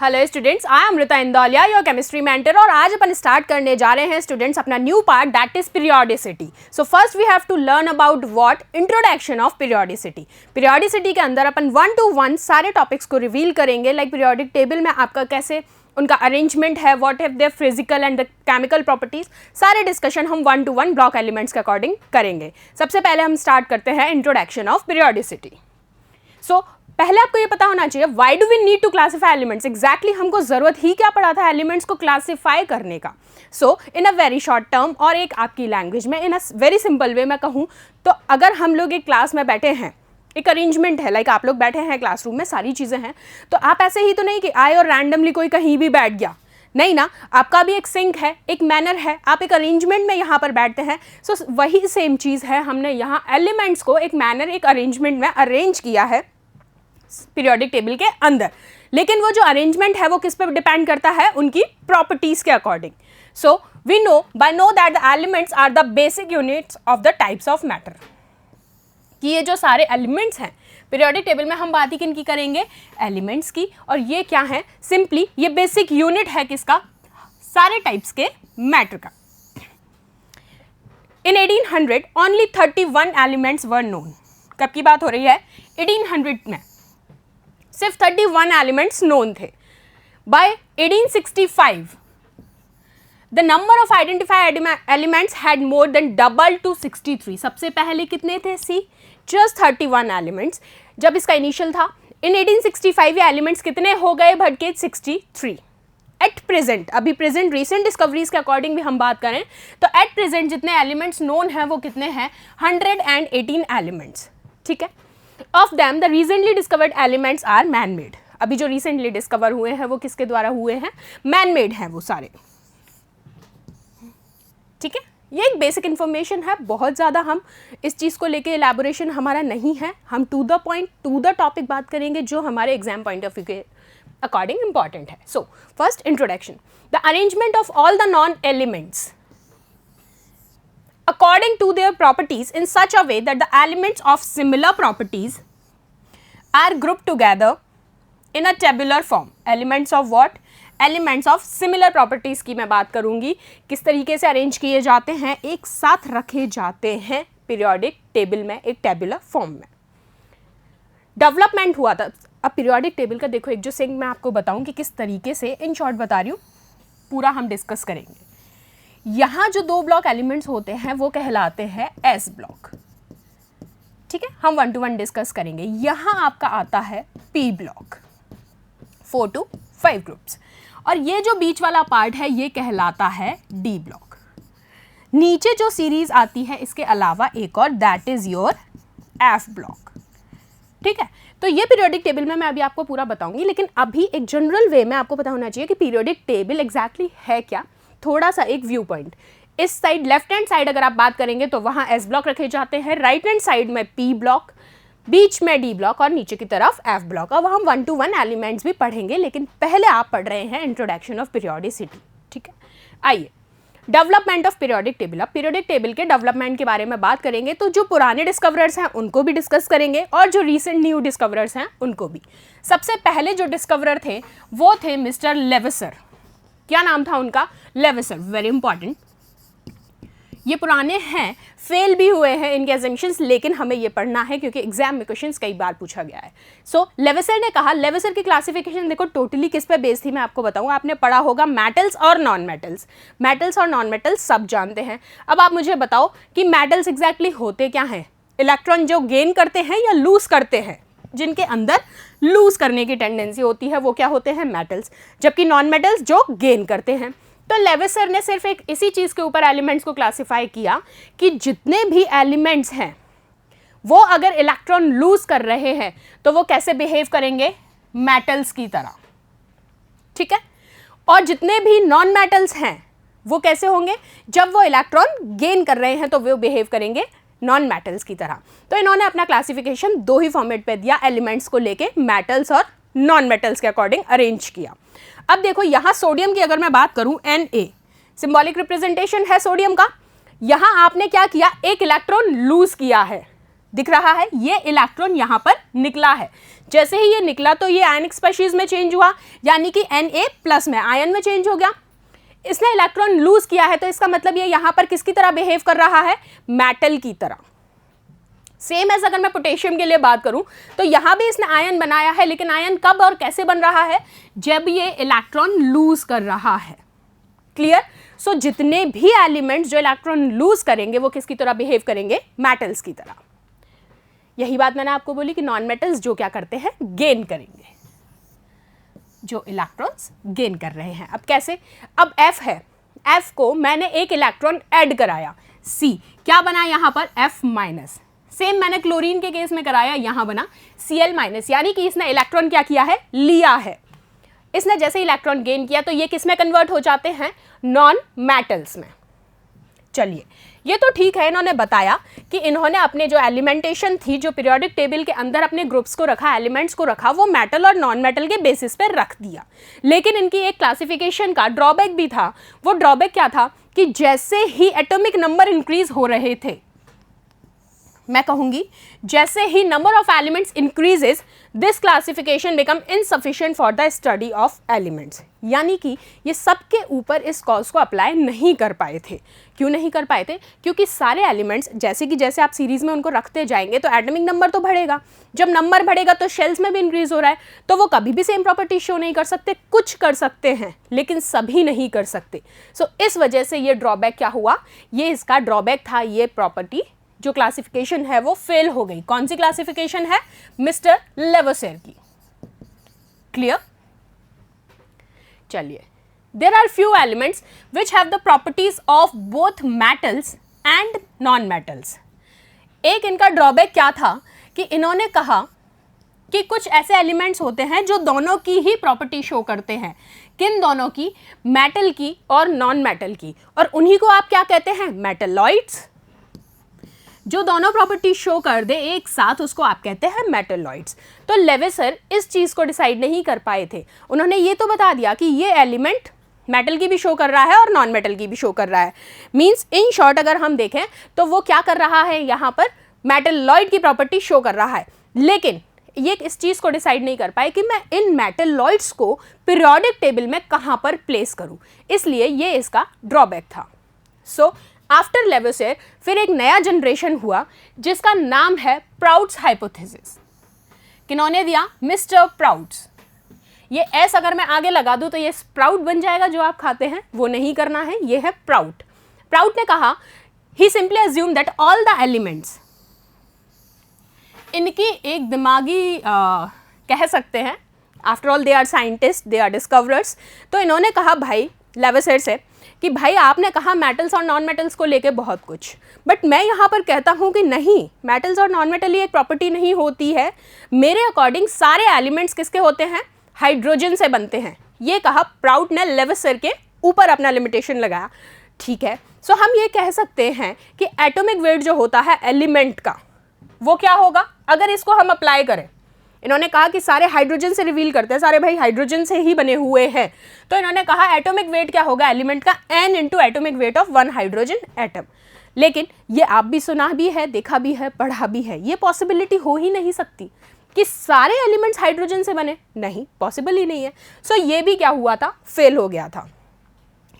Hello students, I am Amrita Indauliya, your chemistry mentor. और आज अपन start करने जा रहे हैं स्टूडेंट्स अपना new part, that is periodicity. So first we have to learn about what, introduction of periodicity. Periodicity के अंदर अपन 1 to 1 सारे टॉपिक्स को रिवील करेंगे, लाइक पीरियोडिक टेबल में आपका कैसे उनका अरेंजमेंट है, what have their physical and chemical properties, सारे डिस्कशन हम 1 to 1 ब्लॉक एलिमेंट्स के अकॉर्डिंग करेंगे। सबसे पहले हम स्टार्ट करते हैं इंट्रोडक्शन ऑफ पीरियोडिसिटी। सो पहले आपको ये पता होना चाहिए why do we need to classify elements. Exactly हमको जरूरत ही क्या पड़ा था एलिमेंट्स को क्लासिफाई करने का। सो इन अ वेरी शॉर्ट टर्म और एक आपकी लैंग्वेज में, इन अ वेरी सिंपल वे में कहूँ तो, अगर हम लोग एक क्लास में बैठे हैं, एक अरेंजमेंट है, लाइक आप लोग बैठे हैं क्लासरूम में, सारी चीज़ें हैं, तो आप ऐसे ही तो नहीं कि आए और रैंडमली कोई कहीं भी बैठ गया, नहीं ना, आपका भी एक सिंक है, एक मैनर है, आप एक अरेंजमेंट में यहाँ पर बैठते हैं। सो वही सेम चीज़ है, हमने यहाँ एलिमेंट्स को एक मैनर, एक अरेंजमेंट में अरेंज किया है पीरियोडिक टेबल के अंदर। लेकिन वो जो अरेंजमेंट है वो किस पे डिपेंड करता है, उनकी प्रॉपर्टीज के according. So we know that the elements are the basic units of the types of matter. कि ये जो सारे एलिमेंट्स हैं पीरियोडिक टेबल में, हम बात ही किनकी करेंगे, एलिमेंट्स की। और ये क्या है, सिंपली ये बेसिक यूनिट है किसका, सारे टाइप्स के मैटर का। इन 1800 ओनली 31 एलिमेंट्स वर नोन। कब की बात हो रही है, 1800 में सिर्फ 31 एलिमेंट्स नोन थे। By 1865 the number of identified elements had more than double to 63। सबसे पहले कितने थे, सी जस्ट 31 एलिमेंट्स जब इसका इनिशियल था। इन 1865 ये एलिमेंट्स कितने हो गए, बढ़ के 63। एट प्रेजेंट, अभी प्रेजेंट रिसेंट डिस्कवरीज के अकॉर्डिंग भी हम बात करें तो एट प्रेजेंट जितने एलिमेंट्स नोन हैं वो कितने हैं, 118 एलिमेंट्स। ठीक है, of them the recently discovered elements are man made. अभी जो रिसेंटली डिस्कवर हुए हैं वो किसके द्वारा हुए हैं, मैन मेड हैं वो सारे। ठीक है, ये एक बेसिक इन्फॉर्मेशन है, बहुत ज़्यादा हम इस चीज़ को लेके एलैबोरेशन हमारा नहीं है। हम to the point, to the topic बात करेंगे जो हमारे एग्जाम पॉइंट ऑफ व्यू के अकॉर्डिंग इंपॉर्टेंट है। So first introduction, the arrangement of all the known elements according to their properties in such a way that the elements of similar properties are grouped together in a tabular form. Elements of what? Elements of similar properties की मैं बात करूंगी, किस तरीके से arrange किए जाते हैं, एक साथ रखे जाते हैं पीरियोडिक टेबल में, एक टेबुलर फॉर्म में। डेवलपमेंट हुआ था। अब पीरियोडिक टेबल का देखो, एक जो सिंक मैं आपको बताऊं कि किस तरीके से, इन शॉर्ट बता रही हूँ, पूरा हम डिस्कस करेंगे। यहाँ जो 2 ब्लॉक एलिमेंट्स होते हैं वो कहलाते हैं एस ब्लॉक। ठीक है, हम 1 to 1 डिस्कस करेंगे। यहाँ आपका आता है पी ब्लॉक, 4 to 5 ग्रुप्स। और ये जो बीच वाला पार्ट है ये कहलाता है डी ब्लॉक। नीचे जो सीरीज आती है इसके अलावा एक और, that is your F block. ठीक है, तो ये पीरियोडिक टेबल में मैं अभी आपको पूरा बताऊंगी, लेकिन अभी एक जनरल वे में आपको पता होना चाहिए कि पीरियोडिक टेबल एग्जैक्टली है क्या। थोड़ा सा एक व्यू पॉइंट, इस साइड लेफ्ट हैंड साइड अगर आप बात करेंगे तो वहाँ एस ब्लॉक रखे जाते हैं, राइट हैंड साइड में पी ब्लॉक, बीच में डी ब्लॉक और नीचे की तरफ एफ ब्लॉक। अब हम 1 to 1 एलिमेंट्स भी पढ़ेंगे, लेकिन पहले आप पढ़ रहे हैं इंट्रोडक्शन ऑफ पीरियोडिसिटी। ठीक है, आइए डेवलपमेंट ऑफ पीरियोडिक टेबल। अब पीरियोडिक टेबल के डेवलपमेंट के बारे में बात करेंगे तो जो पुराने डिस्कवरर्स हैं उनको भी डिस्कस करेंगे और जो रिसेंट न्यू डिस्कवरर्स हैं उनको भी। सबसे पहले जो डिस्कवरर थे वो थे मिस्टर लेवेसर। क्या नाम था उनका, लेवेसर, वेरी इंपॉर्टेंट। ये पुराने हैं, फेल भी हुए हैं इनके अजम्पशंस, लेकिन हमें ये पढ़ना है क्योंकि एग्जाम में क्वेश्चंस कई बार पूछा गया है। सो लेवेसर ने कहा, लेवेसर की क्लासिफिकेशन देखो टोटली किस पे बेस्ड थी मैं आपको बताऊं। आपने पढ़ा होगा मेटल्स और नॉन मेटल्स। मेटल्स और नॉन मेटल्स सब जानते हैं। अब आप मुझे बताओ कि मेटल्स एग्जैक्टली होते क्या हैं, इलेक्ट्रॉन जो गेन करते हैं या लूज करते हैं, जिनके अंदर लूज करने की टेंडेंसी होती है वो क्या होते हैं, मेटल्स। जबकि नॉन मेटल्स जो गेन करते हैं। तो लेवेसर ने सिर्फ एक इसी चीज़ के ऊपर एलिमेंट्स को क्लासिफाई किया कि जितने भी एलिमेंट्स हैं वो अगर इलेक्ट्रॉन लूज कर रहे हैं तो वो कैसे बिहेव करेंगे, मेटल्स की तरह। ठीक है, और जितने भी नॉन मेटल्स हैं वो कैसे होंगे, जब वो इलेक्ट्रॉन गेन कर रहे हैं तो वो बिहेव करेंगे नॉन मेटल्स की तरह। तो इन्होंने अपना क्लासिफिकेशन 2 ही फॉर्मेट पे दिया, एलिमेंट्स को लेके मेटल्स और नॉन मेटल्स के अकॉर्डिंग अरेंज किया। अब देखो यहाँ सोडियम की अगर मैं बात करूँ, Na सिंबॉलिक रिप्रेजेंटेशन है सोडियम का। यहाँ आपने क्या किया, एक इलेक्ट्रॉन लूज किया है, दिख रहा है, ये इलेक्ट्रॉन यहाँ पर निकला है। जैसे ही ये निकला तो ये आयनिक स्पीशीज में चेंज हुआ, यानी कि Na+ में आयन में चेंज हो गया। इसने इलेक्ट्रॉन लूज किया है, तो इसका मतलब ये यहाँ पर किसकी तरह बिहेव कर रहा है, मेटल की तरह। सेम एज अगर मैं पोटेशियम के लिए बात करूं तो यहाँ भी इसने आयन बनाया है, लेकिन आयन कब और कैसे बन रहा है, जब ये इलेक्ट्रॉन लूज कर रहा है। क्लियर? सो जितने भी एलिमेंट्स जो इलेक्ट्रॉन लूज करेंगे वो किसकी तरह बिहेव करेंगे, मेटल्स की तरह। यही बात मैंने आपको बोली कि नॉन मेटल्स जो क्या करते हैं, गेन करेंगे, जो इलेक्ट्रॉन्स गेन कर रहे हैं। अब कैसे, अब F है, F को मैंने एक इलेक्ट्रॉन ऐड कराया, C क्या बना यहाँ पर, F-। सेम मैंने क्लोरीन के केस में कराया, यहाँ बना Cl-, यानी कि इसने इलेक्ट्रॉन क्या किया है, लिया है। इसने जैसे इलेक्ट्रॉन गेन किया तो ये किस में कन्वर्ट हो जाते हैं, नॉन मेटल्स में। चलिए, ये तो ठीक है, इन्होंने बताया कि इन्होंने अपने जो एलिमेंटेशन थी, जो पीरियोडिक टेबल के अंदर अपने ग्रुप्स को रखा, एलिमेंट्स को रखा, वो मेटल और नॉन मेटल के बेसिस पर रख दिया। लेकिन इनकी एक क्लासिफिकेशन का ड्रॉबैक भी था। वो ड्रॉबैक क्या था कि जैसे ही एटॉमिक नंबर इंक्रीज हो रहे थे, मैं कहूंगी जैसे ही number of elements increases, this classification become insufficient for the study of elements. यानी कि ये सबके ऊपर इस कॉज को अप्लाई नहीं कर पाए थे। क्यों नहीं कर पाए थे? क्योंकि सारे एलिमेंट्स जैसे कि जैसे आप सीरीज में उनको रखते जाएंगे तो एटॉमिक नंबर तो बढ़ेगा। जब नंबर बढ़ेगा तो शेल्स में भी इंक्रीज हो रहा है, तो वो कभी भी सेम प्रॉपर्टी शो नहीं कर सकते। कुछ कर सकते हैं लेकिन सभी नहीं कर सकते। सो इस वजह से ये ड्रॉबैक क्या हुआ, ये इसका ड्रॉबैक था, ये प्रॉपर्टी जो क्लासिफिकेशन है वो फेल हो गई। कौन सी क्लासिफिकेशन है? मिस्टर लेवोसियर की। क्लियर? चलिए, there are few elements which have the properties of both metals and non metals. एक इनका ड्रॉबैक क्या था कि इन्होंने कहा कि कुछ ऐसे एलिमेंट्स होते हैं जो दोनों की ही प्रॉपर्टी शो करते हैं। किन दोनों की? मेटल की और नॉन मेटल की। और उन्हीं को आप क्या कहते हैं? मेटलॉइड्स। जो दोनों प्रॉपर्टी शो कर दे एक साथ, उसको आप कहते हैं मेटलॉइड्स। तो लेवेसर इस चीज़ को डिसाइड नहीं कर पाए थे। उन्होंने ये तो बता दिया कि ये एलिमेंट मेटल की भी शो कर रहा है और नॉन मेटल की भी शो कर रहा है। मींस इन शॉर्ट अगर हम देखें तो वो क्या कर रहा है, यहाँ पर मेटलॉइड की प्रॉपर्टी शो कर रहा है। लेकिन ये इस चीज़ को डिसाइड नहीं कर पाए कि मैं इन मेटलॉइड्स को पीरियोडिक टेबल में कहाँ पर प्लेस करूँ, इसलिए ये इसका ड्रॉबैक था। सो आफ्टर लेवोसियर फिर एक नया जनरेशन हुआ जिसका नाम है प्राउड्स हाइपोथेसिस। किन्होंने दिया? मिस्टर प्राउड्स। ये एस अगर मैं आगे लगा दूं तो ये स्प्राउट बन जाएगा जो आप खाते हैं, वो नहीं करना है, ये है प्राउट। प्राउट ने कहा he simply assume that all the elements, इनकी एक दिमागी कह सकते हैं, after all they are scientist, they are discoverers. तो इन्होंने कहा भाई लेवोसियर से कि भाई आपने कहा मेटल्स और नॉन मेटल्स को लेके बहुत कुछ, बट मैं यहाँ पर कहता हूँ कि नहीं, मेटल्स और नॉन मेटल ही एक प्रॉपर्टी नहीं होती है। मेरे अकॉर्डिंग सारे एलिमेंट्स किसके होते हैं? हाइड्रोजन से बनते हैं। ये कहा प्राउड ने लेवोसियर के ऊपर अपना लिमिटेशन लगाया। ठीक है, सो हम ये कह सकते हैं कि एटॉमिक वेट जो होता है एलिमेंट का, वो क्या होगा अगर इसको हम अप्लाई करें। इन्होंने कहा कि सारे हाइड्रोजन से रिवील करते हैं, सारे भाई हाइड्रोजन से ही बने हुए हैं। तो इन्होंने कहा एटॉमिक वेट क्या होगा एलिमेंट का? n into atomic weight of one hydrogen atom. लेकिन ये आप भी सुना भी है, देखा भी है, पढ़ा भी है, ये पॉसिबिलिटी हो ही नहीं सकती कि सारे एलिमेंट्स हाइड्रोजन से बने, नहीं, पॉसिबल ही नहीं है। सो ये भी क्या हुआ था? फेल हो गया था।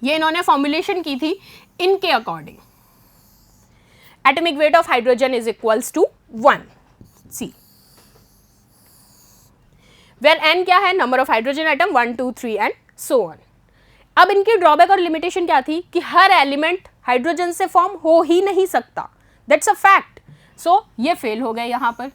ये इन्होंने फॉर्मुलेशन की थी इनके according, atomic weight of hydrogen is equals to 1 C, where n क्या है? Number of hydrogen atom 1 2 3 and so on. अब इनकी ड्रॉबैक और लिमिटेशन क्या थी कि हर एलिमेंट हाइड्रोजन से फॉर्म हो ही नहीं सकता, दैट्स अ फैक्ट। सो ये फेल हो गए यहाँ पर।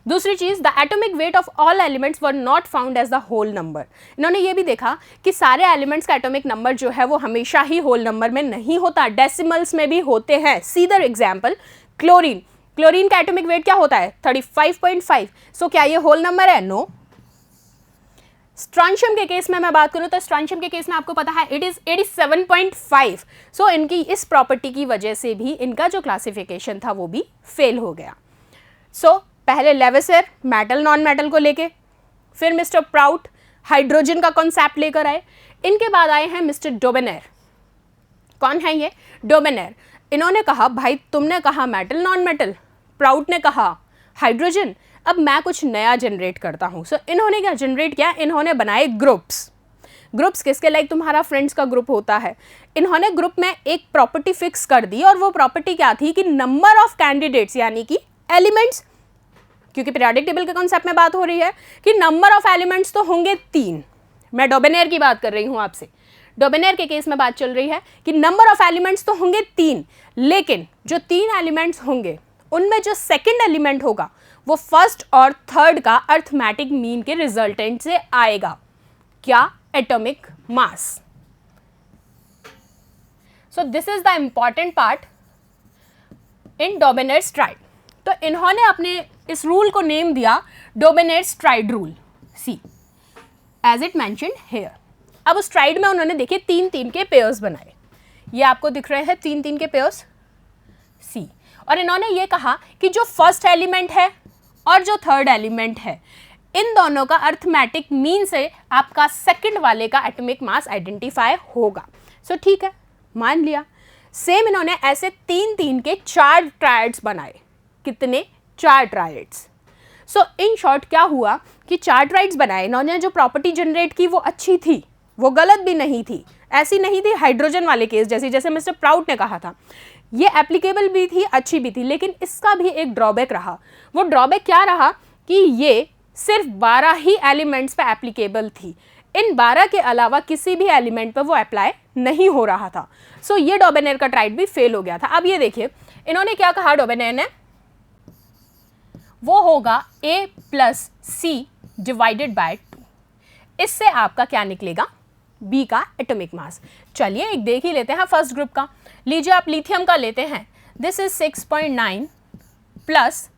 दूसरी चीज, the atomic weight of all elements were not found as the whole number. इन्होंने ये भी देखा कि सारे एलिमेंट्स का एटॉमिक नंबर जो है वो हमेशा ही होल नंबर में नहीं होता, डेसिमल्स में भी होते हैं। सीधर एग्जाम्पल क्लोरीन, क्लोरीन का एटॉमिक वेट क्या होता है? 35.5। सो क्या ये होल नंबर है? नो। स्ट्रॉन्शियम के केस में मैं बात करूं तो स्ट्रॉन्शियम के केस में आपको पता है इट इज 87.5। सो इनकी इस प्रॉपर्टी की वजह से भी इनका जो क्लासिफिकेशन था वो भी फेल हो गया। सो पहले लेवोसियर मेटल नॉन मेटल को लेके, फिर मिस्टर प्राउट हाइड्रोजन का कॉन्सेप्ट लेकर आए, इनके बाद आए हैं मिस्टर डोबेनेर। कौन है ये? डोबेनेर। इन्होंने कहा भाई तुमने कहा मेटल नॉन मेटल, प्राउट ने कहा हाइड्रोजन, अब मैं कुछ नया जनरेट करता हूँ। सो इन्होंने क्या जनरेट किया, इन्होंने बनाए ग्रुप्स। ग्रुप्स किसके, लाइक तुम्हारा फ्रेंड्स का ग्रुप होता है। इन्होंने ग्रुप में एक प्रॉपर्टी फिक्स कर दी, और वो प्रॉपर्टी क्या थी कि नंबर ऑफ कैंडिडेट्स यानी कि एलिमेंट्स, क्योंकि पीरियोडिक टेबल के कॉन्सेप्ट में बात हो रही है कि नंबर ऑफ एलिमेंट्स तो होंगे 3। मैं डोबेनेयर की बात कर रही हूँ आपसे, डोबेनेयर के केस में बात चल रही है कि नंबर ऑफ एलिमेंट्स तो होंगे 3, लेकिन जो 3 एलिमेंट्स होंगे उनमें जो सेकंड एलिमेंट होगा वो फर्स्ट और थर्ड का अर्थमेटिक मीन के रिजल्टेंट से आएगा। क्या, atomic mass. So this is the important part in Dobereiner's triad. तो इन्होंने अपने इस रूल को नेम दिया Dobereiner's triad rule, see as it mentioned here. अब उस ट्राइड में उन्होंने देखिए 3-3 के पेयर्स बनाए, ये आपको दिख रहे हैं 3-3 के पेयर्स, सी। और इन्होंने ये कहा कि जो फर्स्ट एलिमेंट है और जो थर्ड एलिमेंट है, इन दोनों का अर्थमेटिक मीन से आपका सेकंड वाले का एटॉमिक मास आइडेंटिफाई होगा। सो ठीक है, मान लिया। सेम इन्होंने ऐसे 3-3 के 4 ट्रायड्स बनाए। कितने, 4 ट्रायड्स। सो इन शॉर्ट क्या हुआ कि 4 ट्रायड्स बनाए इन्होंने, जो प्रॉपर्टी जनरेट की वो अच्छी थी, वो गलत भी नहीं थी, ऐसी नहीं थी हाइड्रोजन वाले केस जैसे, जैसे मिस्टर प्राउट ने कहा था, ये एप्लीकेबल भी थी, अच्छी भी थी, लेकिन इसका भी एक ड्रॉबैक रहा। वो ड्रॉबैक क्या रहा कि ये सिर्फ 12 ही एलिमेंट्स पे एप्लीकेबल थी, इन 12 के अलावा किसी भी एलिमेंट पर वो अप्लाई नहीं हो रहा था। सो ये डोबेनेयर का ट्राइड भी फेल हो गया था। अब ये देखिए इन्होंने क्या कहा डोबेनेयर ने, वो होगा a plus C divided by 2। इससे आपका क्या निकलेगा, B का एटॉमिक मास। चलिए एक देख ही लेते हैं फर्स्ट ग्रुप का। लीजिए आप लिथियम का लेते हैं, this is 6.9 plus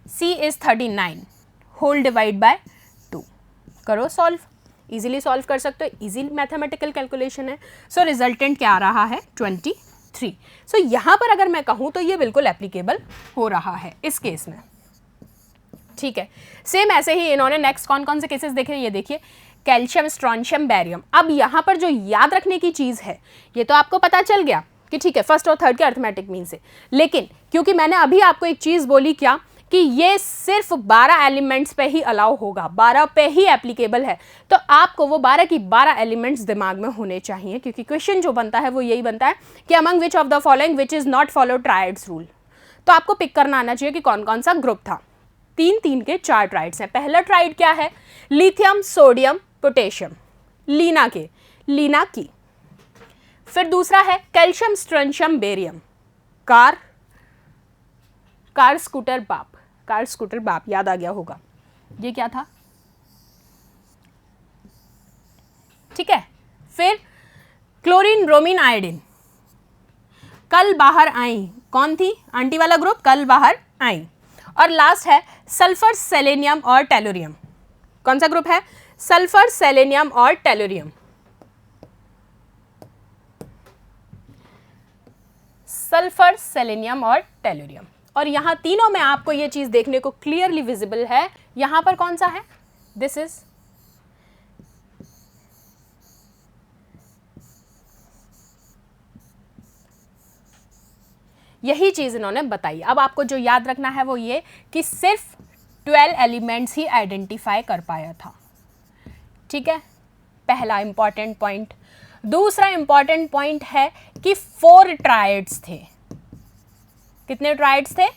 C is 39 whole divide by 2। करो सॉल्व, इजीली सॉल्व कर सकते हो, इजी मैथमेटिकल कैलकुलेशन है। सो रिजल्टेंट क्या आ रहा है, 23। सो यहाँ पर अगर मैं कहूँ तो ये बिल्कुल एप्लीकेबल हो रहा है इस केस में, ठीक है। सेम ऐसे ही इन्होंने नेक्स्ट कौन कौन से केसेस देखे, ये देखिए कैल्शियम, स्ट्रॉन्शियम, बैरियम। अब यहाँ पर जो याद रखने की चीज़ है, ये तो आपको पता चल गया कि ठीक है फर्स्ट और थर्ड के अर्थमेटिक मीन से, लेकिन क्योंकि मैंने अभी आपको एक चीज़ बोली क्या कि ये सिर्फ 12 एलिमेंट्स पे ही अलाउ होगा, 12 पे ही एप्लीकेबल है, तो आपको वो 12 की 12 एलिमेंट्स दिमाग में होने चाहिए, क्योंकि क्वेश्चन जो बनता है वो यही बनता है कि among which of the following which is not follow triads rule. तो आपको पिक करना आना चाहिए कि कौन कौन सा ग्रुप था। 3-3 के 4 ट्राइड्स हैं। पहला ट्राइड क्या है, लिथियम, सोडियम, पोटेशियम, लीना की। फिर दूसरा है calcium, strontium, barium, car scooter बाप, याद आ गया होगा ये क्या था, ठीक है। फिर क्लोरीन, ब्रोमीन, आयोडीन, कल बाहर आई, कौन थी, आंटी वाला ग्रुप, कल बाहर आई। और लास्ट है सल्फर, सेलेनियम और टेलोरियम। कौन सा ग्रुप है, सल्फर, सेलेनियम और टेलोरियम। सल्फर, सेलेनियम और टेलोरियम। और यहाँ तीनों में आपको ये चीज़ देखने को क्लियरली विजिबल है। यहाँ पर कौन सा है, दिस इज यही चीज़ इन्होंने बताई। अब आपको जो याद रखना है वो ये कि सिर्फ 12 एलिमेंट्स ही आइडेंटिफाई कर पाया था, ठीक है, पहला इंपॉर्टेंट पॉइंट। दूसरा इंपॉर्टेंट पॉइंट है कि 4 ट्रायड्स थे। कितने ट्रायड्स थे,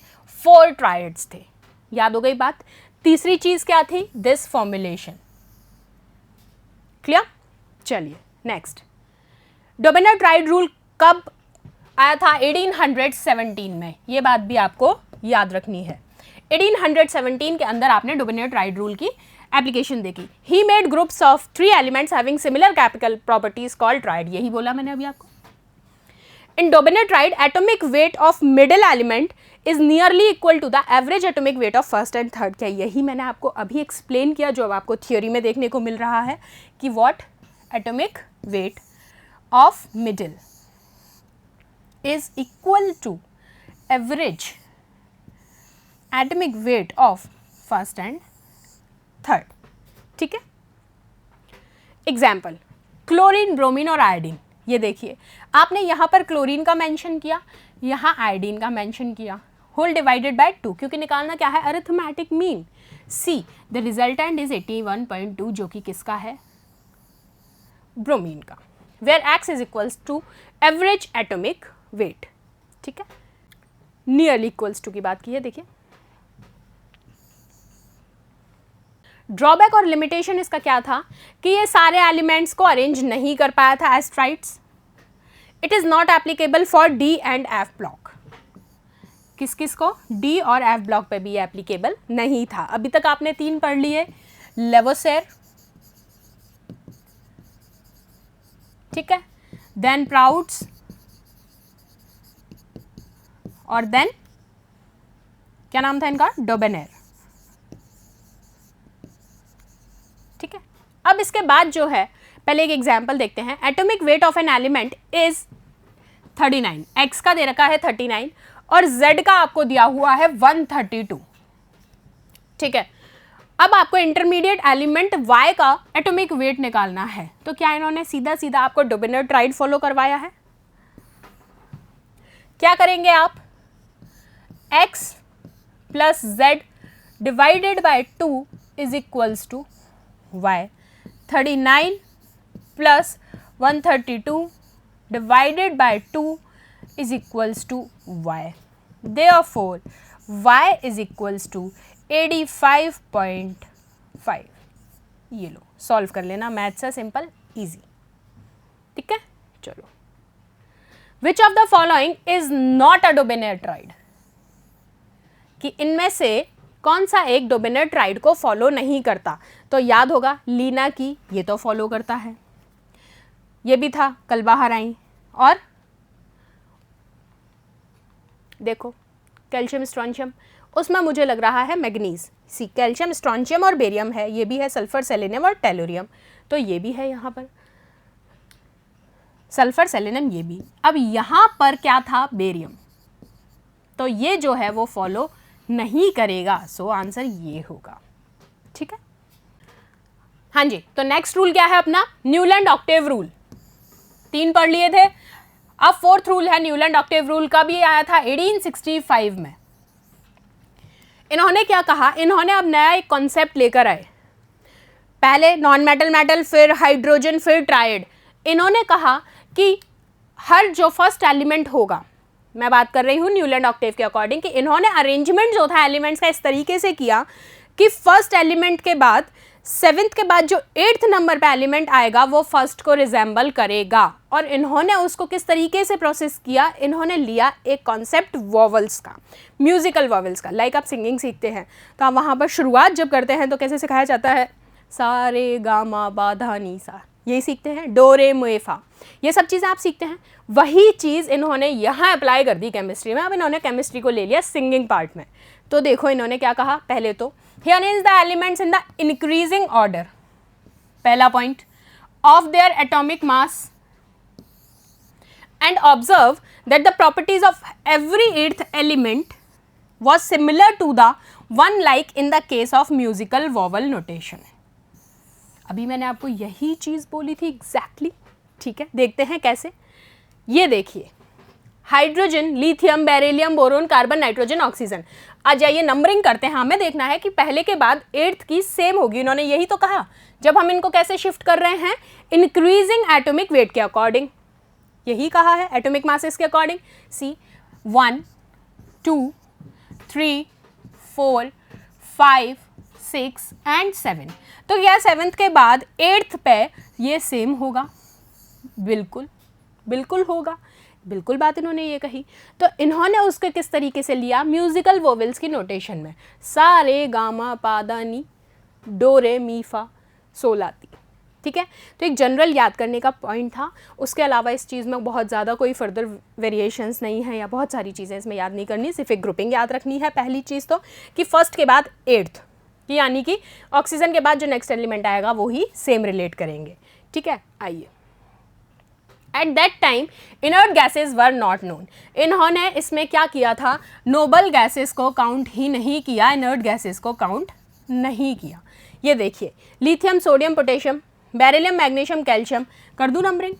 4 ट्रायड्स थे, याद हो गई बात। तीसरी चीज क्या थी, दिस फॉर्मुलेशन, क्लियर। चलिए नेक्स्ट, डोबेनेयर ट्राइड रूल कब आया था, 1817 में, ये बात भी आपको याद रखनी है। 1817 के अंदर आपने डोबेनेयर ट्राइड रूल की एप्लीकेशन देखी। He made groups of 3 elements having similar chemical properties called triad, यही बोला मैंने अभी आपको। In Dobereiner triad atomic weight of middle element is nearly equal to the average atomic weight of first and third. क्या यही मैंने आपको अभी एक्सप्लेन किया जो अब आपको थियोरी में देखने को मिल रहा है कि what atomic weight of middle is equal to average atomic weight of first and third, ठीक है। एग्जाम्पल, क्लोरीन, ब्रोमीन और आयोडीन। ये देखिए आपने यहाँ पर क्लोरीन का मेंशन किया, यहाँ आयोडीन का मेंशन किया, होल डिवाइडेड बाय 2, क्योंकि निकालना क्या है, arithmetic mean. See, the resultant is 81.2, जो कि किसका है, ब्रोमीन का। Where x is equals to average atomic weight, ठीक है, नियरली इक्वल्स टू की बात की है। देखिए ड्रॉबैक और लिमिटेशन इसका क्या था कि ये सारे एलिमेंट्स को अरेंज नहीं कर पाया था as triads. It is not applicable for d and f block. किस किस को, डी और एफ ब्लॉक पे भी एप्लीकेबल नहीं था। अभी तक आपने 3 पढ़ लिए, लेवोसेर, ठीक है, देन प्राउड्स और देन क्या नाम था इनका, डोबेनेर, ठीक है। अब इसके बाद जो है, पहले एक एग्जांपल देखते हैं। Atomic weight of an element is 39, x का दे रखा है 39 और z का आपको दिया हुआ है 132, ठीक है। अब आपको इंटरमीडिएट एलिमेंट y का एटॉमिक वेट निकालना है, तो क्या इन्होंने सीधा सीधा आपको डोबेनेर ट्राइड फॉलो करवाया है। क्या करेंगे आप, x plus z divided by 2 is equals to y, 39 plus 132 divided by 2 is equals to y. Therefore, y is equals to 85.5. ये लो, सॉल्व कर लेना, मैथ्स है सिंपल इजी, ठीक है। चलो, which of the following is not a Dobereiner triad, कि इनमें से कौन सा एक डोबेनेर ट्राइड को फॉलो नहीं करता। तो याद होगा लीना की, ये तो फॉलो करता है, ये भी था, कल बाहर आई, और देखो कैल्शियम स्ट्रॉन्शियम, उसमें मुझे लग रहा है मैग्नीज। सी, कैल्शियम स्ट्रॉन्शियम और बेरियम है, ये भी है सल्फर सेलेनियम और टेलोरियम, तो ये भी है यहाँ पर सल्फर सेलेनियम, ये भी। अब यहाँ पर क्या था, बेरियम, तो ये जो है वो फॉलो नहीं करेगा, सो आंसर ये होगा, ठीक है। हाँ जी, तो नेक्स्ट रूल क्या है अपना, न्यूलैंड ऑक्टेव रूल। 3 पढ़ लिए थे, अब 4th रूल है न्यूलैंड ऑक्टेव रूल का, भी आया था 1865 में। इन्होंने क्या कहा, इन्होंने अब नया एक कॉन्सेप्ट लेकर आए, पहले नॉन मेटल मेटल, फिर हाइड्रोजन, फिर ट्राइड। इन्होंने कहा कि हर जो फर्स्ट एलिमेंट होगा, मैं बात कर रही हूँ न्यूलैंड ऑक्टेव के अकॉर्डिंग, कि इन्होंने अरेंजमेंट जो था एलिमेंट्स का इस तरीके से किया कि फर्स्ट एलिमेंट के बाद 7th के बाद जो 8th नंबर पे एलिमेंट आएगा वो फर्स्ट को रिजेंबल करेगा। और इन्होंने उसको किस तरीके से प्रोसेस किया, इन्होंने लिया एक कॉन्सेप्ट वॉवल्स का, म्यूजिकल वॉवल्स का। लाइक आप सिंगिंग सीखते हैं तो आप वहाँ पर शुरुआत जब करते हैं तो कैसे सिखाया जाता है, सा रे गा मा पा धा नी सा, यही सीखते हैं, डो रे मे फा, ये सब चीज़ें आप सीखते हैं। वही चीज़ इन्होंने यहाँ अप्लाई कर दी केमिस्ट्री में। अब इन्होंने केमिस्ट्री को ले लिया सिंगिंग पार्ट में। तो देखो इन्होंने क्या कहा, पहले तो here is the elements in the increasing order, पहला point, of their atomic mass and observe that the properties of every 8th element was similar to the one like in the case of musical vowel notation। अभी मैंने आपको यही चीज़ बोली थी exactly, ठीक है। देखते हैं कैसे, ये देखिए, hydrogen, lithium, beryllium, boron, carbon, nitrogen, oxygen. आ जाइए नंबरिंग करते हैं, हमें देखना है कि पहले के बाद 8th की सेम होगी। इन्होंने यही तो कहा, जब हम इनको कैसे शिफ्ट कर रहे हैं, इंक्रीजिंग एटॉमिक वेट के अकॉर्डिंग, यही कहा है, एटॉमिक मासेस के अकॉर्डिंग। सी 1 2 3 4 5 6 एंड 7, तो यह 7th के बाद 8th पे ये सेम होगा, बिल्कुल बिल्कुल होगा, बिल्कुल बात इन्होंने ये कही। तो इन्होंने उसके किस तरीके से लिया, म्यूजिकल वोवेल्स की नोटेशन में, सा रे गा मा पा धा नी, डो रे मी फा सो ला ती, ठीक है। तो एक जनरल याद करने का पॉइंट था, उसके अलावा इस चीज़ में बहुत ज़्यादा कोई फर्दर वेरिएशंस नहीं है या बहुत सारी चीज़ें इसमें याद नहीं करनी, सिर्फ एक ग्रुपिंग याद रखनी है। पहली चीज़ तो कि फर्स्ट के बाद 8th, यानी कि ऑक्सीजन के बाद जो नेक्स्ट एलिमेंट आएगा वो ही सेम रिलेट करेंगे, ठीक है। आइए, at that time inert gases were not known. इन्होंने इसमें क्या किया था, नोबल गैसेस को काउंट ही नहीं किया, इनर्ट गैसेस को काउंट नहीं किया। ये देखिए, lithium, sodium, potassium, beryllium, magnesium, calcium, कर दूं नंबरिंग।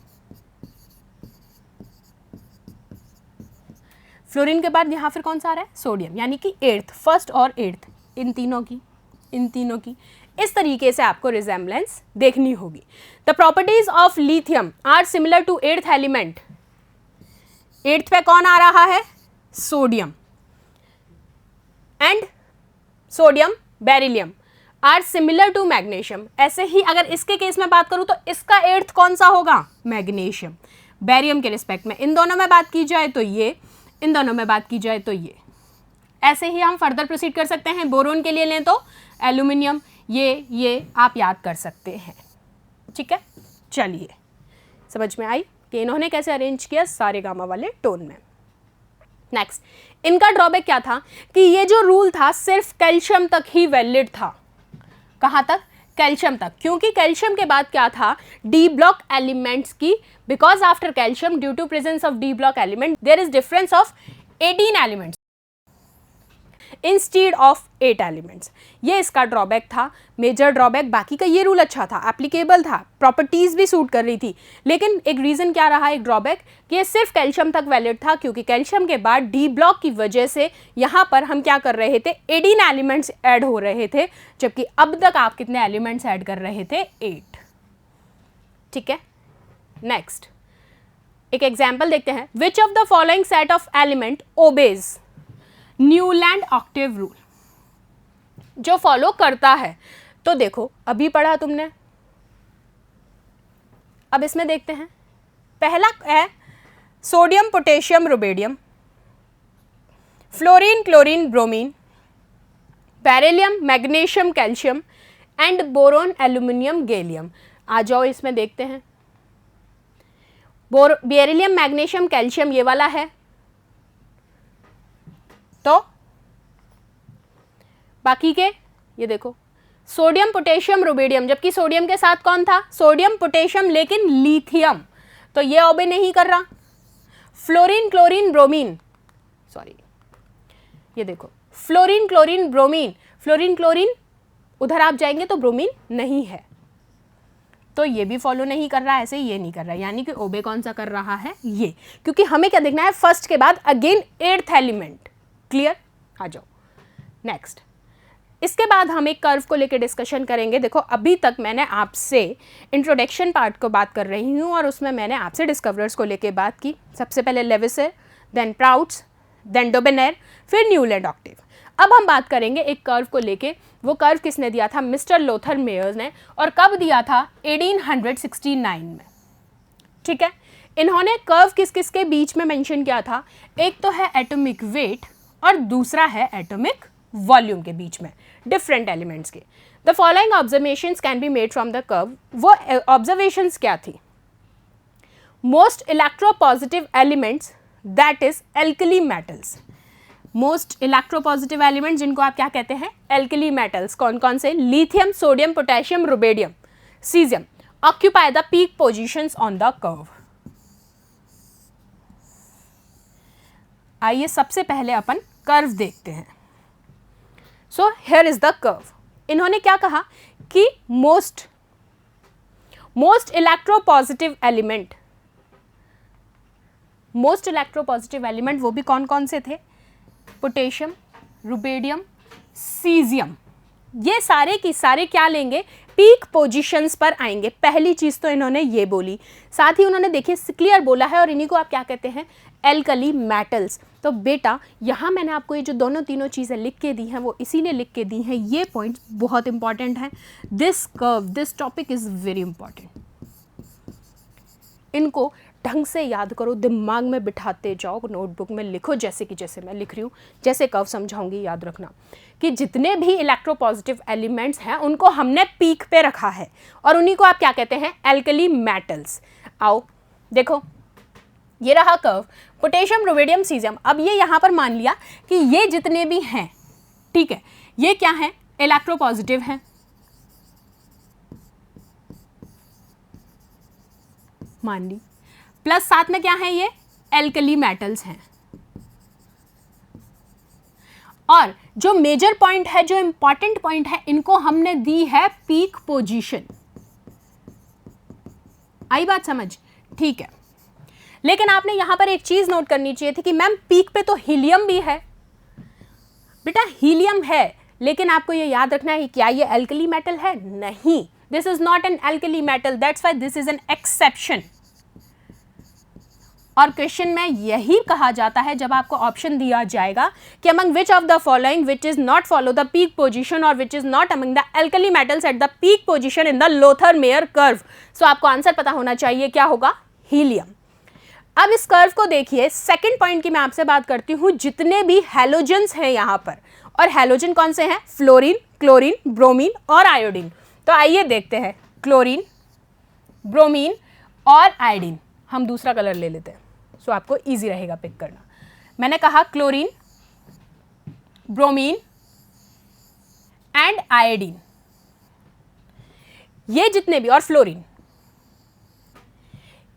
फ्लोरीन के बाद यहाँ फिर कौन सा आ रहा है, सोडियम, यानी कि एट्थ, फर्स्ट और एट्थ, इन तीनों की इस तरीके से आपको रिजेम्बलेंस देखनी होगी। The properties of lithium are similar to eighth element, eighth पे कौन आ रहा है, sodium, and sodium beryllium are similar to magnesium. ऐसे ही अगर इसके केस में बात करूं तो इसका एट्थ कौन सा होगा, मैग्नीशियम। बेरियम के रिस्पेक्ट में इन दोनों में बात की जाए तो ये, इन दोनों में बात की जाए तो ये। ऐसे ही हम फर्दर प्रोसीड कर सकते हैं। बोरोन के लिए लें तो एल्यूमिनियम, ये आप याद कर सकते हैं, ठीक है। चलिए, समझ में आई कि इन्होंने कैसे अरेंज किया सारे गामा वाले टोन में। नेक्स्ट, इनका ड्रॉबैक क्या था कि ये जो रूल था सिर्फ कैल्शियम तक ही वैलिड था। कहाँ तक, कैल्शियम तक, क्योंकि कैल्शियम के बाद क्या था, डी ब्लॉक एलिमेंट्स की, because after calcium due to presence of d block element there is difference of 18 elements instead of 8 elements. ये इसका ड्रॉबैक था, मेजर ड्रॉबैक। बाकी का ये रूल अच्छा था, एप्लीकेबल था, प्रॉपर्टीज भी सूट कर रही थी, लेकिन एक रीजन क्या रहा, एक ड्रॉबैक, कि ये सिर्फ कैल्शियम तक वैलिड था, क्योंकि कैल्शियम के बाद डी ब्लॉक की वजह से यहाँ पर हम क्या कर रहे थे, 18 एलिमेंट्स ऐड हो रहे थे, जबकि अब तक आप कितने एलिमेंट्स ऐड कर रहे थे, 8, ठीक है। नेक्स्ट, एक एग्जाम्पल देखते हैं। Which of the following set of element obeys Newland octave rule, जो फॉलो करता है। तो देखो, अभी पढ़ा तुमने, अब इसमें देखते हैं। पहला है sodium potassium rubidium, fluorine chlorine bromine, beryllium magnesium calcium and boron aluminium gallium. आ जाओ इसमें देखते हैं। बेरिलियम मैग्नीशियम कैल्शियम ये वाला है, तो बाकी के ये देखो, सोडियम पोटेशियम रुबेडियम, जबकि सोडियम के साथ कौन था, सोडियम पोटेशियम, लेकिन लिथियम, तो ये ओबे नहीं कर रहा। फ्लोरीन क्लोरीन ब्रोमीन, सॉरी ये देखो, fluorine chlorine bromine, fluorine chlorine उधर आप जाएंगे तो ब्रोमीन नहीं है, तो ये भी फॉलो नहीं कर रहा है, ऐसे ही ये नहीं कर रहा है, यानी कि ओबे कौन सा कर रहा है, ये। क्योंकि हमें क्या देखना है, फर्स्ट के बाद अगेन 8th एलिमेंट। क्लियर, आ जाओ नेक्स्ट। इसके बाद हम एक कर्व को लेकर डिस्कशन करेंगे। देखो, अभी तक मैंने आपसे इंट्रोडक्शन पार्ट को बात कर रही हूँ और उसमें मैंने आपसे डिस्कवरर्स को लेकर बात की। सबसे पहले लेविसर, देन प्राउट्स, देन डोबेनेर, फिर न्यूलैंड ऑक्टेव। अब हम बात करेंगे एक कर्व को लेके। वो कर्व किसने दिया था, मिस्टर लोथर मेयर्स ने, और कब दिया था, 1869 में, ठीक है। इन्होंने कर्व किस किस के बीच में मेंशन किया था, एक तो है एटॉमिक वेट और दूसरा है एटॉमिक वॉल्यूम के बीच में, डिफरेंट एलिमेंट्स के। The following observations can be made from the curve. वो ऑब्जर्वेशंस क्या थी, most electropositive elements that is alkali metals. Most electropositive elements जिनको आप क्या कहते हैं, एल्कली मेटल्स, कौन कौन से, lithium, sodium, potassium, rubidium, caesium, occupy the peak positions on the curve. आइए सबसे पहले अपन कर्व देखते हैं। So here is the curve. इन्होंने क्या कहा कि most electropositive element, most electropositive element वो भी कौन कौन से थे, पोटेशियम, रुबेडियम, सीजियम, ये सारे की सारे क्या लेंगे, पीक पोजीशंस पर आएंगे। पहली चीज तो इन्होंने ये बोली, साथ ही उन्होंने देखिए क्लियर बोला है, और इन्हीं को आप क्या कहते हैं, एल्कली मेटल्स। तो बेटा यहाँ मैंने आपको ये जो दोनों तीनों चीज़ें लिख के दी हैं वो इसीलिए लिख के दी हैं, ये पॉइंट्स बहुत इंपॉर्टेंट हैं। This curve, this topic is very important. इनको ढंग से याद करो, दिमाग में बिठाते जाओ, नोटबुक में लिखो, जैसे कि जैसे मैं लिख रही हूँ, जैसे कर्व समझाऊंगी याद रखना कि जितने भी इलेक्ट्रोपॉजिटिव एलिमेंट्स हैं उनको हमने पीक पे रखा है, और उन्हीं को आप क्या कहते हैं, एल्कली मेटल्स। आओ देखो, ये रहा कर्व, पोटेशियम, रुबेडियम, सीजियम। अब ये यहाँ पर मान लिया कि ये जितने भी हैं, ठीक है, ये क्या है, इलेक्ट्रोपॉजिटिव हैं, मान ली, प्लस साथ में क्या है, ये एल्कली मेटल्स हैं। और जो मेजर पॉइंट है, जो इंपॉर्टेंट पॉइंट है, इनको हमने दी है पीक पोजीशन। आई बात समझ, ठीक है। लेकिन आपने यहाँ पर एक चीज़ नोट करनी चाहिए थी कि मैम पीक पे तो हीलियम भी है। बेटा हीलियम है, लेकिन आपको ये याद रखना है क्या ये एल्कली मेटल है? नहीं, this is not an alkali metal, that's why this is an exception. और क्वेश्चन में यही कहा जाता है जब आपको ऑप्शन दिया जाएगा कि among which of the following which is not follow the peak position और which is not among the alkali metals at the peak position in the Lothar Meyer curve. So आपको आंसर पता होना चाहिए, क्या होगा? हीलियम। अब इस कर्व को देखिए, सेकंड पॉइंट की मैं आपसे बात करती हूं, जितने भी हैलोजेंस हैं यहां पर, और हैलोजन कौन से हैं? फ्लोरीन, क्लोरीन, ब्रोमीन और आयोडीन। तो आइए देखते हैं, क्लोरीन, ब्रोमीन और आयोडीन। हम दूसरा कलर ले लेते हैं, सो आपको इजी रहेगा पिक करना। मैंने कहा क्लोरीन, ब्रोमीन एंड आयोडीन, ये जितने भी, और फ्लोरीन,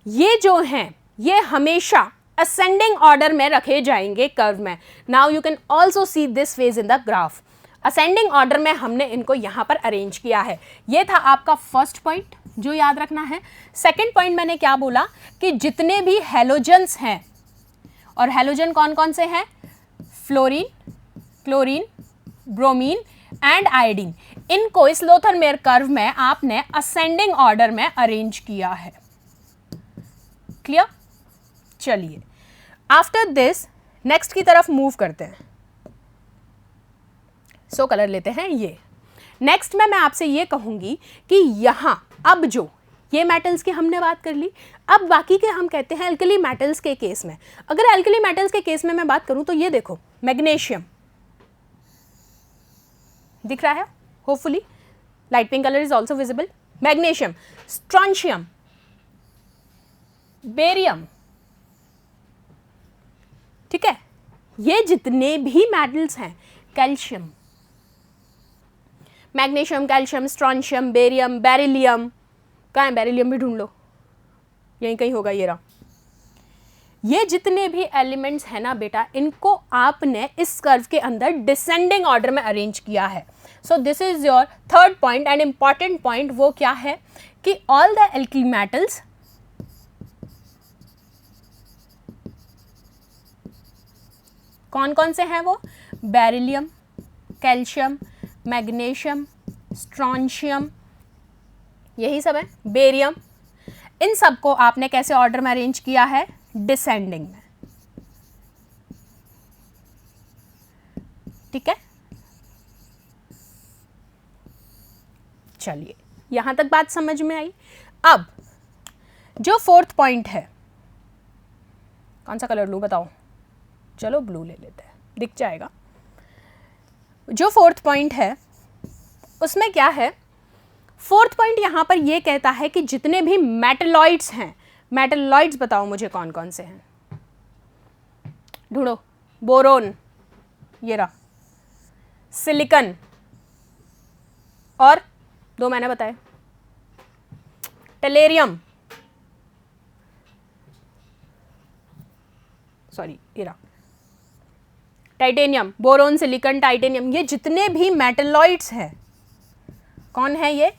ये जो हैं ये हमेशा असेंडिंग ऑर्डर में रखे जाएंगे कर्व में। Now you can also see this phase in the graph. Ascending order में हमने इनको यहां पर अरेंज किया है। ये था आपका फर्स्ट पॉइंट जो याद रखना है। सेकंड पॉइंट मैंने क्या बोला कि जितने भी हैलोजेंस हैं, और हैलोजन कौन कौन से हैं? Fluorine, chlorine, bromine and iodine, इनको इस लोथर-मेयर कर्व में आपने असेंडिंग ऑर्डर में अरेंज किया है। क्लियर? चलिए आफ्टर दिस नेक्स्ट की तरफ मूव करते हैं। सो कलर लेते हैं ये। नेक्स्ट में मैं आपसे ये कहूंगी कि यहां अब जो ये मेटल्स की हमने बात कर ली, अब बाकी के हम कहते हैं एल्कली मेटल्स के केस में। अगर एल्कली मेटल्स के केस में मैं बात करूं तो ये देखो, मैग्नीशियम दिख रहा है, hopefully light pink colour is also visible. Magnesium, strontium, barium, ठीक है, ये जितने भी मेटल्स हैं, calcium, magnesium, calcium, strontium, barium, beryllium, कहाँ है बेरिलियम? भी ढूंढ लो, यहीं कहीं होगा, ये रहा। ये जितने भी एलिमेंट्स हैं ना बेटा, इनको आपने इस कर्व के अंदर डिसेंडिंग ऑर्डर में अरेंज किया है। सो this is your third point and important point. वो क्या है कि ऑल द एल्कली मेटल्स कौन कौन से हैं? वो बेरिलियम, कैल्शियम, मैग्नीशियम, स्ट्रॉन्शियम, यही सब है, बेरियम, इन सब को आपने कैसे ऑर्डर में अरेंज किया है? डिसेंडिंग में। ठीक है, चलिए यहां तक बात समझ में आई। अब जो फोर्थ पॉइंट है, कौन सा कलर लूं बताओ? चलो ब्लू ले लेते हैं, दिख जाएगा। जो फोर्थ पॉइंट है उसमें क्या है? फोर्थ पॉइंट यहां पर यह कहता है कि जितने भी मेटलॉइड्स हैं, मेटलॉइड्स बताओ मुझे कौन कौन से हैं? ढूंढो। बोरोन, ये रहा, सिलिकॉन, और दो मैंने बताए, टेलेरियम, सॉरी ये रहा, टाइटेनियम, बोरोन, सिलिकॉन, टाइटेनियम, ये जितने भी मेटलॉइड्स हैं, कौन है ये?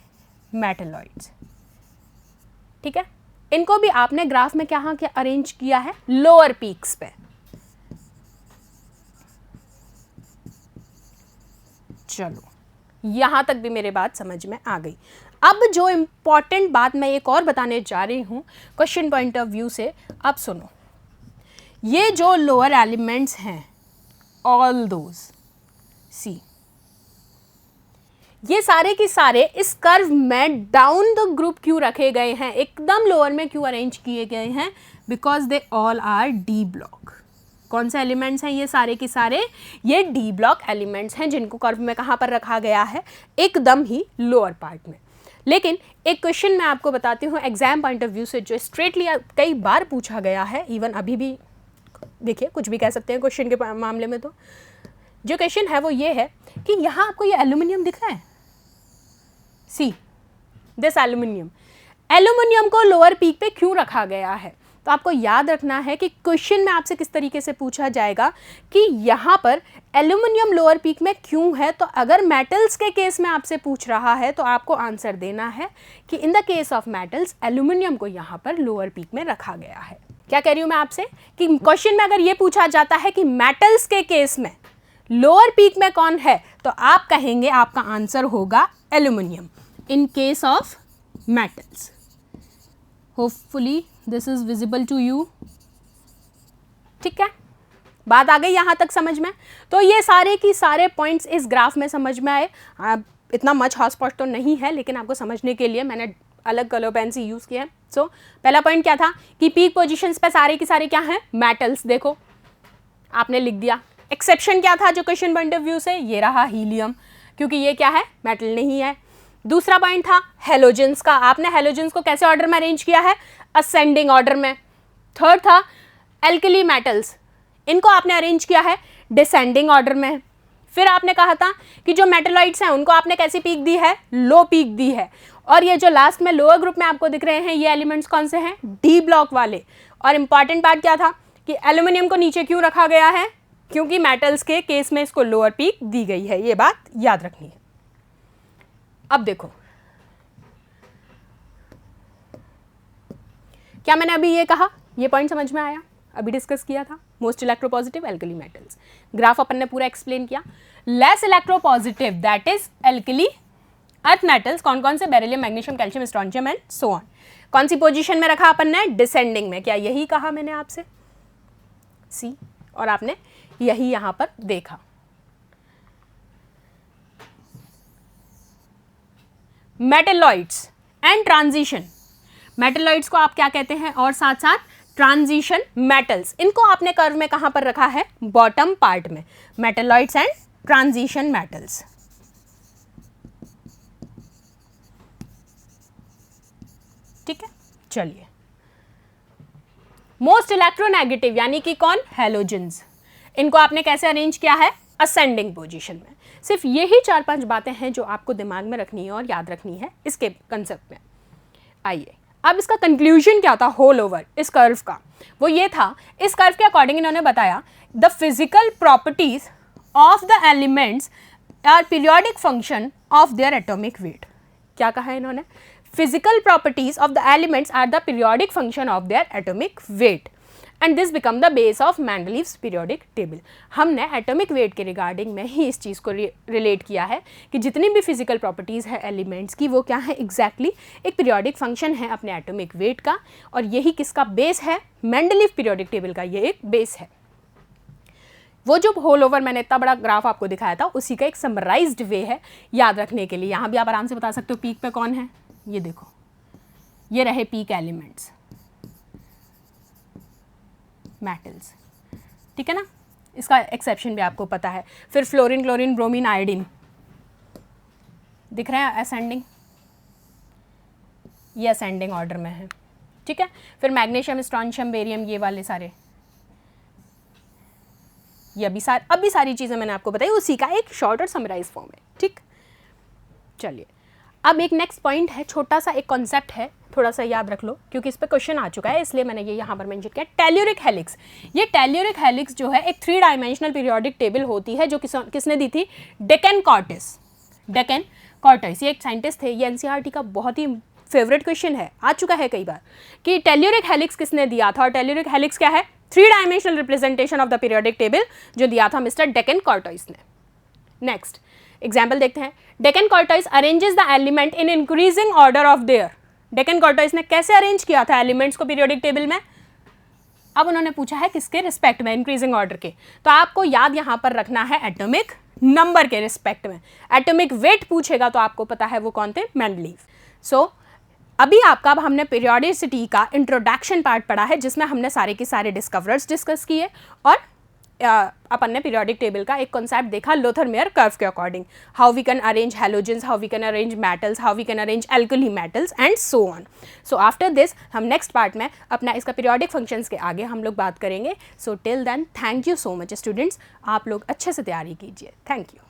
मेटलॉइड्स। ठीक है, इनको भी आपने ग्राफ में क्या अरेंज किया है? लोअर पीक्स पे। चलो यहां तक भी मेरे बात समझ में आ गई। अब जो इंपॉर्टेंट बात मैं एक और बताने जा रही हूं क्वेश्चन पॉइंट ऑफ व्यू से, अब सुनो। ये जो लोअर एलिमेंट्स हैं, ऑल दोज, सी, ये सारे के सारे इस कर्व में डाउन द ग्रुप क्यों रखे गए हैं, एकदम लोअर में क्यों अरेंज किए गए हैं? Because they all R D block. कौन से एलिमेंट्स हैं ये सारे के सारे? ये डी ब्लॉक एलिमेंट्स हैं जिनको कर्व में कहाँ पर रखा गया है? एकदम ही लोअर पार्ट में। लेकिन एक क्वेश्चन मैं आपको बताती हूँ एग्जाम पॉइंट ऑफ व्यू से, जो स्ट्रेटली कई बार पूछा गया है, इवन अभी भी, देखिए कुछ भी कह सकते हैं क्वेश्चन के मामले में। तो जो क्वेश्चन है वो ये है कि यहाँ आपको ये एल्यूमिनियम दिख रहा है, सी दिस एल्यूमिनियम, एल्यूमिनियम को लोअर पीक पे क्यों रखा गया है? तो आपको याद रखना है कि क्वेश्चन में आपसे किस तरीके से पूछा जाएगा कि यहाँ पर एल्यूमिनियम लोअर पीक में क्यों है। तो अगर मेटल्स के केस में आपसे पूछ रहा है तो आपको आंसर देना है कि in the case of metals aluminium को यहाँ पर लोअर पीक में रखा गया है। क्या कह रही हूं मैं आपसे कि क्वेश्चन में अगर ये पूछा जाता है कि मेटल्स के केस में लोअर पीक में कौन है, तो आप कहेंगे आपका आंसर होगा aluminium in case of metals. Hopefully this is visible to you. ठीक है, बात आ गई यहाँ तक समझ में. तो ये सारे की सारे पॉइंट्स इस ग्राफ में समझ में आए. इतना मच हॉट स्पॉट तो नहीं है, लेकिन आपको समझने के लिए मैंने अलग कलर पेन से यूज़ किया है. सो पहला पॉइंट क्या था कि पीक पोजीशंस पे सारे की सारे क्या हैं, मेटल्स. देखो आपने लिख दिया. एक्सेप्शन क्या था जो क्वेश्चन पॉइंट ऑफ व्यू से, ये रहा हीलियम, क्योंकि ये क्या है, मेटल नहीं है. दूसरा पॉइंट था हेलोजेंस का. आपने हेलोजेंस को कैसे ऑर्डर में अरेंज किया है, असेंडिंग ऑर्डर में. थर्ड था एल्कली मेटल्स, इनको आपने अरेंज किया है डिसेंडिंग ऑर्डर में. फिर आपने कहा था कि जो मेटलॉइड्स हैं उनको आपने कैसी पीक दी है, लो पीक दी है. और ये जो लास्ट में लोअर ग्रुप में आपको दिख रहे हैं ये एलिमेंट्स कौन से हैं, डी ब्लॉक वाले. और इंपॉर्टेंट पार्ट क्या था कि एल्यूमिनियम को नीचे क्यों रखा गया है, क्योंकि मेटल्स के केस में इसको लोअर पीक दी गई है. ये बात याद रखनी है. अब देखो क्या मैंने अभी ये कहा, ये पॉइंट समझ में आया, अभी डिस्कस किया था. Most electropositive alkali metals, graph अपन ने पूरा एक्सप्लेन किया. Less electropositive that is alkali earth metals, कौन कौन से, beryllium, magnesium, calcium, strontium and so on. कौन सी पोजीशन में रखा अपन ने, डिसेंडिंग में. क्या यही कहा मैंने आपसे, सी, और आपने यही यहां पर देखा. मेटलॉइड्स एंड ट्रांजिशन, मेटलॉइड्स को आप क्या कहते हैं, और साथ साथ ट्रांजिशन मेटल्स, इनको आपने कर्व में कहां पर रखा है, बॉटम पार्ट में. Metalloids and transition metals. ठीक है, चलिए. मोस्ट इलेक्ट्रोनेगेटिव यानी कि कौन, हेलोजेंस, इनको आपने कैसे अरेंज किया है, असेंडिंग पोजीशन में. सिर्फ यही 4-5 बातें हैं जो आपको दिमाग में रखनी है और याद रखनी है इसके कंसेप्ट में. आइए अब इसका कंक्लूजन क्या था होल ओवर इस कर्व का, वो ये था, इस कर्व के अकॉर्डिंग इन्होंने बताया the physical properties of the elements are periodic function of their atomic weight. क्या कहा है इन्होंने, physical properties of the elements are the periodic function of their atomic weight and this become the base of Mendeleev's periodic table. हमने atomic weight के regarding में ही इस चीज़ को रिलेट किया है कि जितनी भी फिजिकल प्रॉपर्टीज़ है एलिमेंट्स की, वो क्या है, एग्जैक्टली एक पीरियोडिक फंक्शन है अपने एटॉमिक वेट का. और यही किसका बेस है, मेंडलीव पीरियोडिक टेबल का ये एक बेस है. वो जो होल ओवर मैंने इतना बड़ा ग्राफ आपको दिखाया था उसी का एक समराइज्ड वे है याद रखने के लिए. यहाँ भी आप आराम से बता सकते हो पीक पे कौन है, ये देखो, ये रहे पीक एलिमेंट्स मेटल्स. ठीक है ना, इसका एक्सेप्शन भी आपको पता है. फिर फ्लोरीन, क्लोरीन, ब्रोमीन, आयोडीन दिख रहे हैं असेंडिंग, ये असेंडिंग ऑर्डर में है. ठीक है, फिर मैग्नीशियम, स्ट्रोंशियम, बेरियम, ये वाले सारे, ये अभी सारी चीज़ें मैंने आपको बताई, उसी का एक शॉर्ट और समराइज फॉर्म है. ठीक, चलिए अब एक नेक्स्ट पॉइंट है, छोटा सा एक कॉन्सेप्ट है, थोड़ा सा याद रख लो क्योंकि इस पर क्वेश्चन आ चुका है, इसलिए मैंने ये यहाँ पर मेंशन किया. टेल्यूरिक हेलिक्स, ये टेल्यूरिक हेलिक्स जो है एक 3 डायमेंशनल पीरियोडिक टेबल होती है जो किसने दी थी, डेकन कॉर्टिस. डेकन कॉर्टिस ये एक साइंटिस्ट थे, ये एनसीईआरटी का बहुत ही फेवरेट क्वेश्चन है, आ चुका है कई बार, कि टेल्यूरिक हेलिक्स किसने दिया था. और टेल्यूरिक हेलिक्स क्या है, 3 dimensional representation of the periodic table जो दिया था मिस्टर डेकन कॉर्टिस ने. नेक्स्ट एग्जाम्पल देखते हैं. डेकन Chancourtois arranges the element in increasing order of their. डेकन कॉर्टिस ने कैसे अरेंज किया था एलिमेंट्स को पीरियोडिक टेबल में, अब उन्होंने पूछा है किसके रिस्पेक्ट में, इंक्रीजिंग ऑर्डर के. तो आपको याद यहाँ पर रखना है एटॉमिक नंबर के रिस्पेक्ट में. एटॉमिक वेट पूछेगा तो आपको पता है वो कौन थे, मेंडलीव. सो अभी आपका, अब हमने पीरियोडिसिटी का इंट्रोडक्शन पार्ट पढ़ा है जिसमें हमने सारे के सारे डिस्कवरर्स डिस्कस किए और अपन ने पीरियोडिक टेबल का एक कॉन्सेप्ट देखा लोथर-मेयर कर्व के according, how we can arrange halogens, how we can arrange metals, how we can arrange alkali metals and so on. So after this हम नेक्स्ट पार्ट में अपना इसका पीरियोडिक फंक्शंस के आगे हम लोग बात करेंगे. So till then thank you so much students, आप लोग अच्छे से तैयारी कीजिए. Thank you.